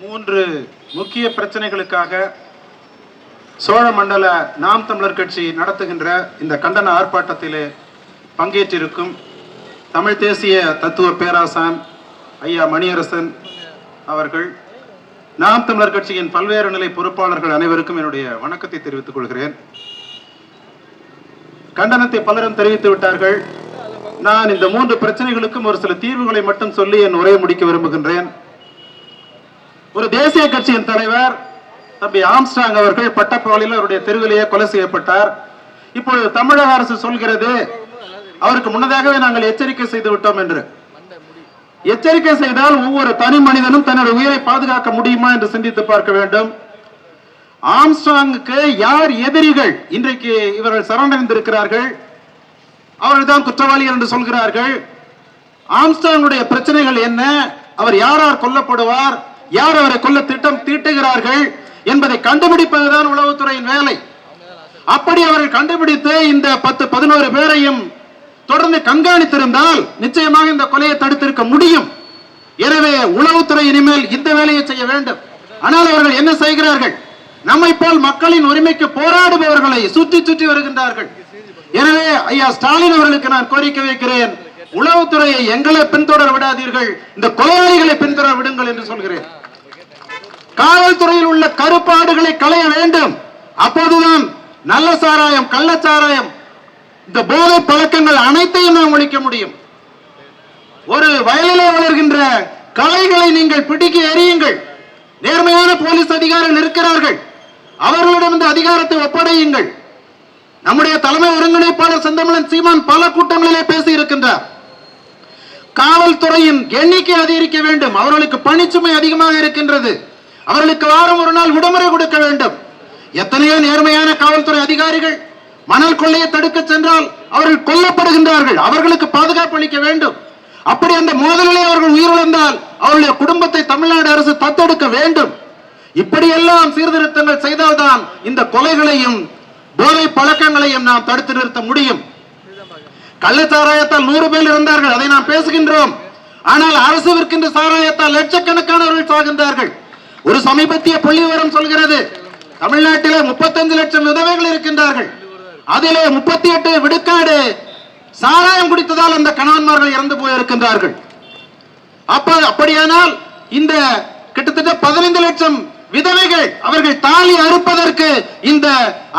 மூன்று முக்கிய பிரச்சனைகளுக்காக சோழ மண்டல நாம் தமிழர் கட்சி நடத்துகின்ற இந்த கண்டன ஆர்ப்பாட்டத்திலே பங்கேற்றிருக்கும் தமிழ் தேசிய தத்துவ பேராசான் ஐயா மணியரசன் அவர்கள், நாம் தமிழர் கட்சியின் பல்வேறு நிலை பொறுப்பாளர்கள் அனைவருக்கும் என்னுடைய வணக்கத்தை தெரிவித்துக் கொள்கிறேன். கண்டனத்தை பலரும் தெரிவித்து விட்டார்கள். நான் இந்த மூன்று பிரச்சனைகளுக்கும் ஒரு சில தீர்வுகளை மட்டும் சொல்லி என் உரையை முடிக்க விரும்புகின்றேன். ஒரு தேசிய கட்சியின் தலைவர் தம்பி ஆம்ஸ்ட்ராங் அவர்கள் பட்டப்பகலில் அவருடைய தெருவிலேயே கொலை செய்யப்பட்டார். இப்பொழுது தமிழக அரசு சொல்கிறது அவருக்கு முன்னதாகவே நாங்கள் எச்சரிக்கை செய்து விட்டோம் என்று. எச்சரிக்கை செய்தால் ஒவ்வொரு தனி மனிதனும் தன்னுடைய உயிரை பாதுகாக்க முடியுமா என்று சிந்தித்து பார்க்க வேண்டும். ஆம்ஸ்ட்ராங்குக்கு யார் எதிரிகள்? இன்றைக்கு இவர்கள் சரணடைந்திருக்கிறார்கள், அவர்கள் தான் குற்றவாளிகள் என்று சொல்கிறார்கள். ஆம்ஸ்ட்ராங்குடைய பிரச்சனைகள் என்ன? அவர் யாரார் கொல்லப்படுவார், யார் அவரை கொல்ல திட்டம் தீட்டுகிறார்கள் என்பதை கண்டுபிடிப்பதுதான் உளவுத்துறையின் வேலை. அப்படி அவர்கள் கண்டுபிடித்து இந்த 10-11 பேரையும் தொடர்ந்து கண்காணித்திருந்தால் நிச்சயமாக இந்த கொலையை தடுத்திருக்க முடியும். எனவே உளவுத்துறை இனிமேல் இந்த வேலையை செய்ய வேண்டும். ஆனால் அவர்கள் என்ன செய்கிறார்கள்? நம்மை போல் மக்களின் உரிமைக்கு போராடுபவர்களை சுற்றி சுற்றி வருகின்றார்கள். எனவே ஐயா ஸ்டாலின் அவர்களுக்கு நான் கோரிக்கை வைக்கிறேன், உளவுத்துறையை எங்களை பின்தொடர விடாதீர்கள், இந்த கொலையாளிகளை பின்தொடர விடுங்கள் என்று சொல்கிறேன். காவல்துறையில் உள்ள கருப்பாடுகளை களைய வேண்டும். அப்போதுதான் நல்ல சாராயம், கள்ளச்சாராயம், இந்த போதை பழக்கங்கள் அனைத்தையும் நாம் ஒழிக்க முடியும். ஒரு வயலிலே வளர்கின்ற களைகளை நீங்கள் பிடிக்க எறியுங்கள். நேர்மையான போலீஸ் அதிகாரிகள் இருக்கிறார்கள், அவர்களிடம் இந்த அதிகாரத்தை ஒப்படையுங்கள். நம்முடைய தலைமை ஒருங்கிணைப்பாளர் செந்தமிழன் சீமான் பல கூட்டங்களிலே பேசி இருக்கின்றார். காவல்துறையின் எண்ணிக்கை அதிகரிக்க வேண்டும். அவர்களுக்கு பணிச்சுமை அதிகமாக இருக்கின்றது. அவர்களுக்கு வாரம் ஒரு நாள் விடுமுறை கொடுக்க வேண்டும். எத்தனையோ நேர்மையான காவல்துறை அதிகாரிகள் மணல் கொள்ளையை தடுக்க சென்றால் அவர்கள் கொல்லப்படுகின்றார்கள். அவர்களுக்கு பாதுகாப்பு அளிக்க வேண்டும். அப்படி அந்த மோதலிலே அவர்கள் உயிரிழந்தால் அவருடைய குடும்பத்தை தமிழ்நாடு அரசு தத்தெடுக்க வேண்டும். இப்படியெல்லாம் சீர்திருத்தங்கள் செய்தால்தான் இந்த கொலைகளையும் போதை பழக்கங்களையும் நாம் தடுத்து நிறுத்த முடியும். கள்ளச்சாராயத்தால் 100 பேர் இருந்தார்கள், அதை நாம் பேசுகின்றோம். ஆனால் அரசு விற்கின்ற சாராயத்தால் லட்சக்கணக்கானவர்கள் சாகின்றார்கள். ஒரு சமீபத்திய புள்ளி விவரம் சொல்கிறது, தமிழ்நாட்டிலே 35 லட்சம் விதவைகள் இருக்கின்றார்கள். அதிலே 38 விழுக்காடு சாராயம் குடித்ததால் அந்த கணவன்மார்கள் இறந்து போயிருக்கின்றார்கள். அப்படியானால் இந்த கிட்டத்தட்ட 15 லட்சம் விதவைகள் அவர்கள் தாலி அறுப்பதற்கு இந்த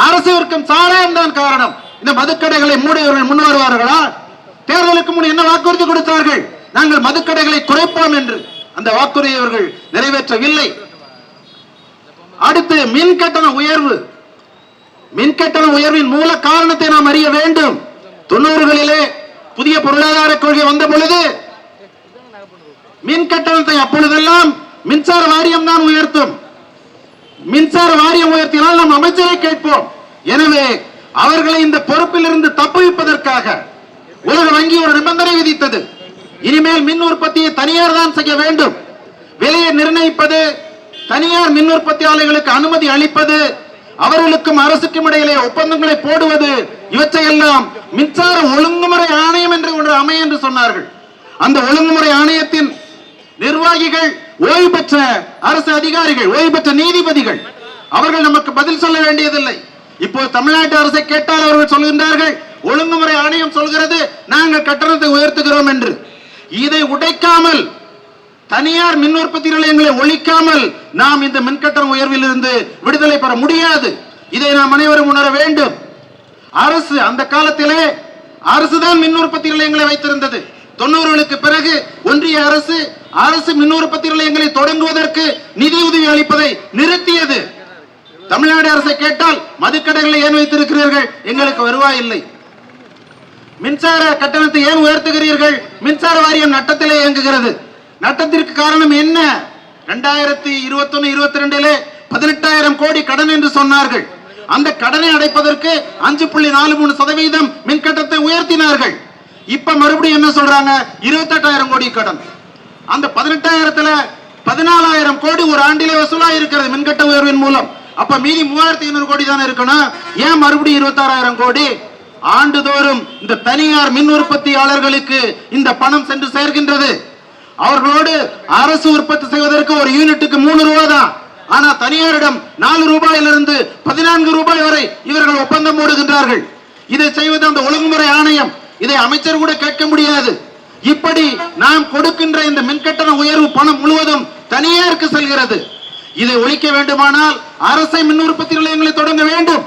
அரசு விற்கும் சாராயம் தான் காரணம். இந்த மதுக்கடைகளை மூடியவர்கள் முன் வருவார்களா? தேர்தலுக்கு முன் என்ன வாக்குறுதி கொடுத்தார்கள்? நாங்கள் மதுக்கடைகளை குறைப்போம் என்று. அந்த வாக்குறுதியை அவர்கள் நிறைவேற்றவில்லை. அடுத்து மின் கட்டண உயர்வு. மின் கட்டண உயர்வின் மூல காரணத்தை நாம் அறிய வேண்டும். 90களிலே புதிய பொருளாதார கொள்கை வந்த பொழுது மின் கட்டணத்தை அப்பொழுதெல்லாம் மின்சார வாரியம் தான் உயர்த்தும். மின்சார வாரியம் உயர்த்தினால் நாம் அமைச்சரை கேட்போம். எனவே அவர்களை இந்த பொறுப்பில் இருந்து தப்புவிப்பதற்காக உலக வங்கி ஒரு நிபந்தனை விதித்தது. இனிமேல் மின் உற்பத்தியை தனியார் தான் செய்ய வேண்டும். விலையை நிர்ணயிப்பது, தனியார் மின் உற்பத்தி ஆலைகளுக்கு அனுமதி அளிப்பது, அவர்களுக்கும் அரசுக்கும் இடையிலே ஒப்பந்தங்களை போடுவது, இவற்றையெல்லாம் மின்சார ஒழுங்குமுறை ஆணையம் என்று ஒன்று அமைய என்று சொன்னார்கள். அந்த ஒழுங்குமுறை ஆணையத்தின் நிர்வாகிகள் ஓய்வு பெற்ற அரசு அதிகாரிகள், ஓய்வு பெற்ற நீதிபதிகள். அவர்கள் நமக்கு பதில் சொல்ல வேண்டியதில்லை. இப்போ தமிழ்நாட்டு அரசை கேட்டால் அவர்கள் சொல்கின்றார்கள், ஒழுங்குமுறை ஆணையம் சொல்கிறது நாங்கள் கட்டணத்தை உயர்த்துகிறோம் என்று. இதை உடைக்காமல், தனியார் மின் உற்பத்தி நிலையங்களை ஒழிக்காமல் நாம் இந்த மின்கட்டண உயர்வில் இருந்து விடுதலை பெற முடியாது. இதை நாம் அனைவரும் உணர வேண்டும். அரசு அந்த காலத்திலே அரசுதான் மின் உற்பத்தி நிலையங்களை வைத்திருந்தது. 90களுக்கு பிறகு ஒன்றிய அரசு அரசு மின் உற்பத்தி நிலையங்களை தொடங்குவதற்கு நிதியுதவி அளிப்பதை நிறுத்தியது. தமிழ்நாடு அரசை கேட்டால் மதுக்கடைகளை ஏன் வைத்திருக்கிறீர்கள்? எங்களுக்கு வருவாய் இல்லை. மின்சார கட்டணத்தை ஏன் உயர்த்துகிறீர்கள்? மின்சார வாரியம் நட்டத்திலே இயங்குகிறது. நட்டத்திற்கு காரணம் என்ன? 2021-22 18,000 கோடி கடன் என்று சொன்னார்கள். அந்த கடனை அடைப்பதற்கு 5.43% மின்கட்டணத்தை உயர்த்தினார்கள். இப்ப மறுபடியும் என்ன சொல்றாங்க? 28,000 கோடி கடன். அந்த 18,000த்துல 14,000 கோடி ஒரு ஆண்டிலே வசூலாக இருக்கிறது மின்கட்ட உயர்வின் மூலம். அப்ப மீதி 3,500 கோடி தானே இருக்கணும். ஏன் மறுபடியும் 26,000 கோடி? ஆண்டுதோறும் இந்த தனியார் மின் உற்பத்தியாளர்களுக்கு இந்த பணம் சென்று சேர்கின்றது. அவர்களோடு அரசு உற்பத்தி செய்வதற்கு ஒரு யூனிட்டுக்கு 3 ரூபாய் தான். ஆனா தனியாரிடம் 4 ரூபாயிலிருந்து 14 ரூபாய் வரை இவர்கள் ஒப்பந்தம் போடுகின்றார்கள். இதை செய்வது அந்த ஒழுங்குமுறை ஆணையம். இதை அமைச்சர் கூட கேட்க முடியாது. இப்படி நாம் கொடுக்கின்ற இந்த மின்கட்டண உயர்வு பணம் முழுவதும் தனியாருக்கு செல்கிறது. இதை ஒழிக்க வேண்டுமானால் அரசை மின் உற்பத்தி நிலையங்களை தொடங்க வேண்டும்.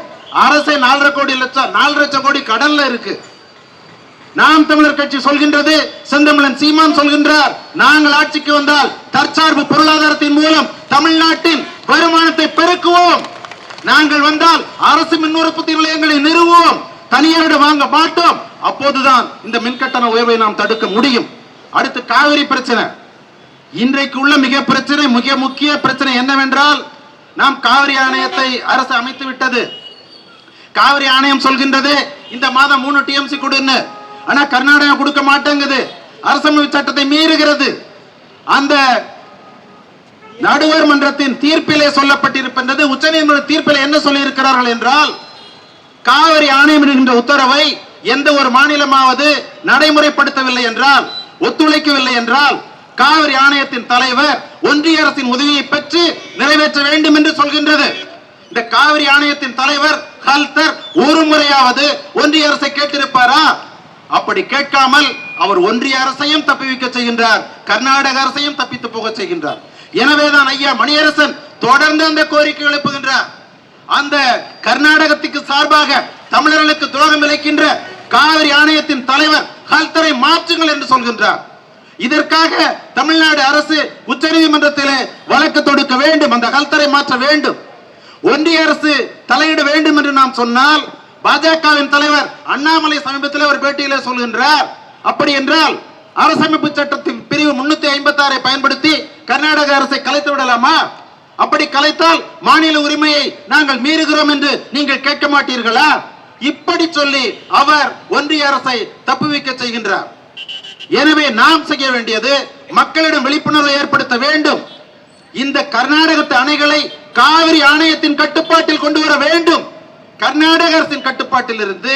அரசை 4.5 லட்சம் கோடி கடல்ல இருக்கு. நாம் தமிழர் கட்சி சொல்கின்றது, செந்தமிழன் சீமான் சொல்கின்றார், நாங்கள் ஆட்சிக்கு வந்தால் தற்சார்பு பொருளாதாரத்தின் மூலம் தமிழ்நாட்டின் வருமானத்தை பெருக்குவோம். நாங்கள் வந்தால் அரசு மின் உற்பத்தி நிலையங்களை நிறுவுவோம், தனியாரிடம் வாங்க மாட்டோம். அப்போதுதான் இந்த மின்கட்டண உயர்வை நாம் தடுக்க முடியும். அடுத்து காவிரி பிரச்சனை. இன்றைக்கு உள்ள மிக முக்கிய பிரச்சனை என்னவென்றால், நாம் காவிரி ஆணையத்தை அரசு அமைத்து விட்டது. காவிரி ஆணையம் சொல்கின்றது இந்த மாதம் 3 TMC கொடுன்னு. ஆனா கர்நாடகா கொடுக்க மாட்டேங்குது, அரசமைப்பு சட்டத்தை மீறுகிறது. அந்த நடுவர் மன்றத்தின் தீர்ப்பிலே சொல்லப்பட்டிருக்கின்றது. உச்சநீதிமன்ற தீர்ப்பில் என்ன சொல்லி இருக்கிறார்கள் என்றால், காவிரி ஆணையம் என்கின்ற உத்தரவை எந்த ஒரு மாநிலமாவது நடைமுறைப்படுத்தவில்லை என்றால், ஒத்துழைக்கவில்லை என்றால், காவிரி ஆணையத்தின் தலைவர் ஒன்றிய அரசின் உதவியை பெற்று நிறைவேற்ற வேண்டும் என்று சொல்கின்றது. இந்த காவிரி ஆணையத்தின் தலைவர் ஹல்தர் ஒரு முறையாவது ஒன்றிய அரசை கேட்டிருப்பாரா? அப்படி கேட்காமல் அவர் ஒன்றிய அரசையும் தப்பி வைக்க செய்கின்றார், கர்நாடக அரசையும் தப்பித்து போக செய்கின்றார். எனவேதான் ஐயா மணியரசன் தொடர்ந்து அந்த கோரிக்கை எழுப்புகின்றார். அந்த கர்நாடகத்துக்கு சார்பாக தமிழர்களுக்கு துரோகம் விளைக்கின்ற காவிரி ஆணையத்தின் தலைவர் ஹல்தரை மாற்றுங்கள் என்று சொல்கின்றார். இதற்காக தமிழ்நாடு அரசு உச்சநீதிமன்றத்திலே வழக்கு தொடுக்க வேண்டும், அந்த ஹல்தரை மாற்ற வேண்டும். ஒன்றிய அரசு தலையிட வேண்டும் என்று நாம் சொன்னால், பாஜகவின் தலைவர் அண்ணாமலை சமீபத்தில் ஒரு பேட்டியிலே சொல்கின்றார், அப்படி என்றால் அரசமைப்பு சட்டத்தின் பிரிவு 356 பயன்படுத்தி கர்நாடக அரசை கலைத்து விடலாமா? அப்படி கலைத்தால் மாநில உரிமையை நாங்கள் மீறுகிறோம் என்று நீங்கள் கேட்க மாட்டீர்களா? இப்படி சொல்லி அவர் ஒன்றிய அரசை தப்புவிக்க செய்கின்றார். எனவே நாம் செய்ய வேண்டியது மக்களிடம் விழிப்புணர்வை ஏற்படுத்த வேண்டும். இந்த கர்நாடகத்து அணைகளை காவிரி ஆணையத்தின் கட்டுப்பாட்டில் கொண்டு வர வேண்டும். கர்நாடக அரசின் கட்டுப்பாட்டில் இருந்து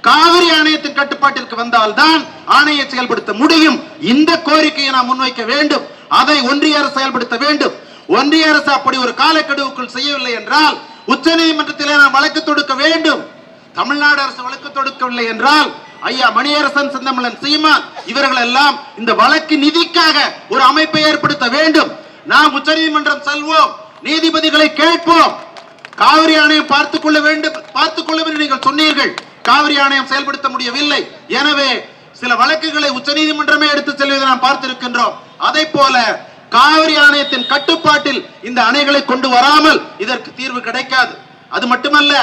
காவிரி ஆணையத்தின் கட்டுப்பாட்டிற்கு வந்தால்தான் ஆணையை செயல்படுத்த முடியும். இந்த கோரிக்கையை நாம் முன்வைக்க வேண்டும். அதை ஒன்றிய அரசு செயல்படுத்த வேண்டும். ஒன்றிய அரசு அப்படி ஒரு காலக்கெடுவுக்குள் செய்யவில்லை என்றால் உச்சநீதிமன்றத்திலே நாம் வழக்கு தொடுக்க வேண்டும். தமிழ்நாடு அரசு வழக்கு தொடுக்கவில்லை என்றால் ஐயா மணியரசன், செந்தமிழன் சீமான் இவர்கள் எல்லாம் இந்த வழக்கு நிதிக்காக ஒரு அமைப்பை ஏற்படுத்த வேண்டும். நாம் உச்சநீதிமன்றம் செல்வோம், நீதிபதிகளை கேட்போம். காவிரி ஆணையம் பார்த்துக் கொள்ள வேண்டும் என்று நீங்கள் சொன்னீர்கள். காவிரி ஆணையம் செயல்படுத்த முடியவில்லை. எனவே சில வழக்குகளை உச்சநீதிமன்றமே எடுத்து செல்வதை நாம் பார்த்திருக்கின்றோம். அதை போல காவிரி ஆணையத்தின் கட்டுப்பாட்டில் இந்த அணைகளை கொண்டு வராமல் இதற்கு தீர்வு கிடைக்காது. அது மட்டுமல்ல,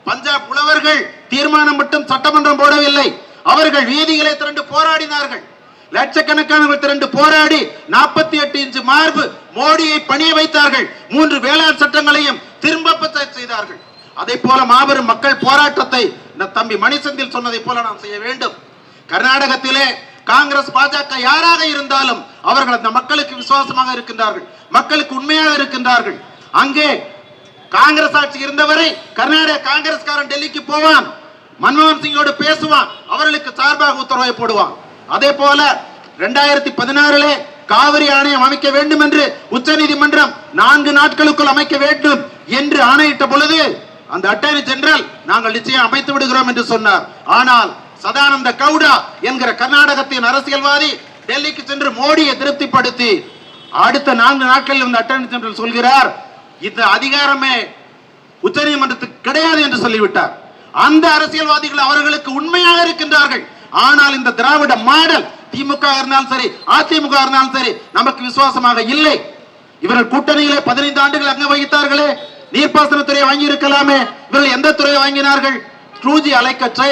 பஞ்சாப் உழவர்கள் தீர்மானம் மட்டும் சட்டமன்றம் போடவில்லை, அவர்கள் வீதிகளை திரண்டு போராடினார்கள். லட்சக்கணக்கானவர்கள் திரண்டு போராடி 48 இன்ச் மார்பு மோடியை பணிய வைத்தார்கள். 3 வேளாண் சட்டங்களையும் திரும்ப செய்தார்கள். அதே போல மாபெரும் மக்கள் போராட்டத்தை தம்பி மணிசந்தில் சொன்னதை போல நாம் செய்ய வேண்டும். கர்நாடகத்திலே காங்கிரஸ், பாஜக யாராக இருந்தாலும் அவர்கள் அந்த மக்களுக்கு விசுவாசமாக இருக்கின்றார்கள், மக்களுக்கு உண்மையாக இருக்கின்றார்கள். அங்கே காங்கிரஸ் ஆட்சி இருந்தவரை கர்நாடக காங்கிரஸ்காரன் டெல்லிக்கு போவான், மன்மோகன் சிங்கோடு பேசுவான், அவர்களுக்கு சார்பாக உத்தரவை போடுவான். அதே போல 2016 காவிரி ஆணையம் அமைக்க வேண்டும் என்று உச்சநீதிமன்றம் 4 நாட்களுக்குள் அமைக்க வேண்டும் என்று ஆணையிட்ட பொழுது அந்த அட்டர்னி ஜெனரல் நாங்கள் நிச்சயம் அமைத்து விடுகிறோம் என்று சொன்னார். ஆனால் சதானந்த கவுடா என்கிற கர்நாடகத்தின் அரசியல்வாதி டெல்லிக்கு சென்று மோடியை திருப்திப்படுத்தி அடுத்த 4 நாட்களில் இந்த அட்டர்னி ஜெனரல் சொல்கிறார், இந்த அதிகாரமே உச்சநீதிமன்றத்துக்கு கிடையாது என்று சொல்லிவிட்டார். அந்த அரசியல்வாதிகள் அவர்களுக்கு உண்மையாக இருக்கின்றார்கள். ஆனால் இந்த திராவிட மாடல் திமுக இருந்தாலும் சரி, அதிமுக இருந்தாலும் சரி, நமக்கு விசுவாசமாக இல்லை. இவர்கள் கூட்டணியிலே 15 ஆண்டுகள் அங்க வகித்தார்களே, நீர்ப்பாசனத்துறை வாங்கி இருக்கலாமே, இவர்கள் எந்த துறையை வாங்கினார்கள்? 2G அலைக்கற்றை,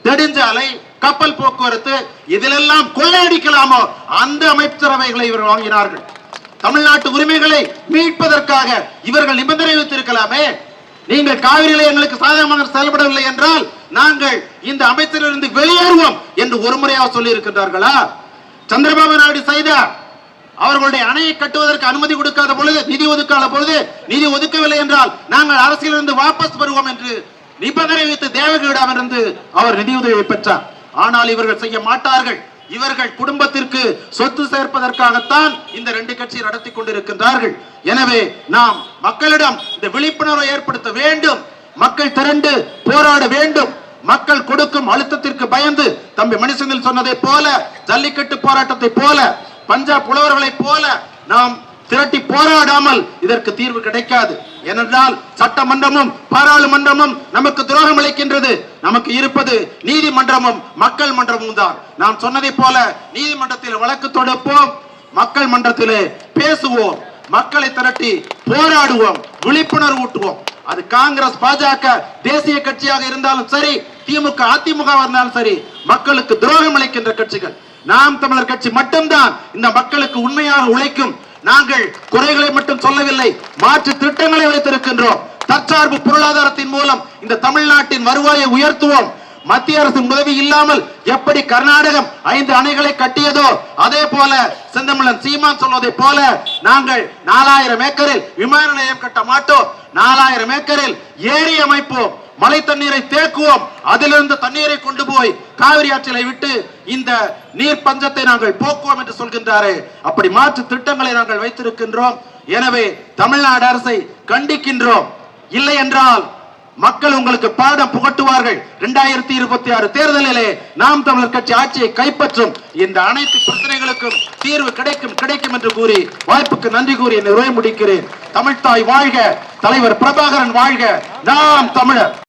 நெடுஞ்சாலை, கப்பல் போக்குவரத்து, இதிலெல்லாம் கொள்ளையடிக்கலாமோ அந்த அமைச்சரவைகளை இவர்கள் வாங்கினார்கள். தமிழ்நாட்டு உரிமைகளை மீட்பதற்காக இவர்கள் நிபந்தனை வைத்திருக்கலாமே. நீங்கள் காவிரியிலே எங்களுக்கு சாதகமாக செயல்படவில்லை என்றால் நாங்கள் இந்த அமைச்சரிலிருந்து வெளியேறுவோம் என்று ஒரு முறையாக சொல்லி இருக்கின்றார்களா? சந்திரபாபு நாயுடு செய்தார். அவர்களுடைய அணையை கட்டுவதற்கு அனுமதி கொடுக்காத பொழுது, நிதி ஒதுக்காத பொழுது, நிதி ஒதுக்கவில்லை என்றால் நாங்கள் அரசியலிருந்து வாபஸ் பெறுவோம் என்று நிபந்தனை வைத்து தேவகவுடாவிலிருந்து அவர் நிதியுதவியை பெற்றார். ஆனால் இவர்கள் செய்ய மாட்டார்கள். இவர்கள் குடும்பத்திற்கு சொத்து சேர்ப்பதற்காகத்தான் இந்த ரெண்டு கட்சி நடத்தி கொண்டிருக்கின்றார்கள். எனவே நாம் மக்களிடம் இந்த விழிப்புணர்வை ஏற்படுத்த வேண்டும். மக்கள் திரண்டு போராட வேண்டும். மக்கள் கொடுக்கும் அழுத்தத்திற்கு பயந்து தம்பி மணிசெந்தில் சொன்னதை போல, ஜல்லிக்கட்டு போராட்டத்தை போல, பஞ்சாப் உழவர்களை போல நாம் திரட்டி போராடாமல் இதற்கு தீர்வு கிடைக்காது. ஏனென்றால் சட்டமன்றமும் பாராளுமன்றமும் நமக்கு துரோகம் அளிக்கின்றது. நமக்கு இருப்பது நீதிமன்றமும் மக்கள் மன்றமும் தான். நாம் சொன்னதை போல நீதிமன்றத்தில் வழக்கு தொடுப்போம், மக்கள் மன்றத்திலே பேசுவோம், மக்களை திரட்டி போராடுவோம், விழிப்புணர்வு ஊட்டுவோம். அது காங்கிரஸ், பாஜக, தேசிய கட்சியாக இருந்தாலும் சரி, திமுக, அதிமுக இருந்தாலும் சரி, மக்களுக்கு துரோகம் அளிக்கின்ற கட்சிகள். நாம் தமிழர் கட்சி மட்டும்தான் இந்த மக்களுக்கு உண்மையாக உழைக்கும். நாங்கள் குறைகளை மட்டும் சொல்லவில்லை, மாற்று திட்டங்களை வைத்திருக்கின்றோம். தற்சார்பு பொருளாதாரத்தின் மூலம் இந்த தமிழ்நாட்டின் வருவாயை உயர்த்துவோம். மத்திய அரசின் உதவி இல்லாமல் எப்படி கர்நாடகம் 5 அணைகளை கட்டியதோ அதே போல செந்தமிழன் சீமான் சொல்வதை போல நாங்கள் 4000 ஏக்கரில் விமான நிலையம் கட்ட மாட்டோம். 4000 ஏக்கரில் ஏரி அமைப்போம், மழை தண்ணீரை தேக்குவோம், அதிலிருந்து தண்ணீரை கொண்டு போய் காவிரி ஆற்றிலை விட்டு இந்த நீர் பஞ்சத்தை நாங்கள் போக்குவோம் என்று சொல்கின்றாரே, அப்படி மாற்று திட்டங்களை நாங்கள் வைத்திருக்கின்றோம். எனவே தமிழ்நாடு அரசை கண்டிக்கின்றோம். இல்லை என்றால் மக்கள் உங்களுக்கு பாடம் புகட்டுவார்கள். 2026 தேர்தலிலே நாம் தமிழர் கட்சி ஆட்சியை கைப்பற்றும். இந்த அனைத்து பிரச்சனைகளுக்கும் தீர்வு கிடைக்கும் என்று கூறி வாய்ப்புக்கு நன்றி கூறி என்னை உரை முடிக்கிறேன். தமிழ்தாய் வாழ்க, தலைவர் பிரபாகரன் வாழ்க, நாம் தமிழர்.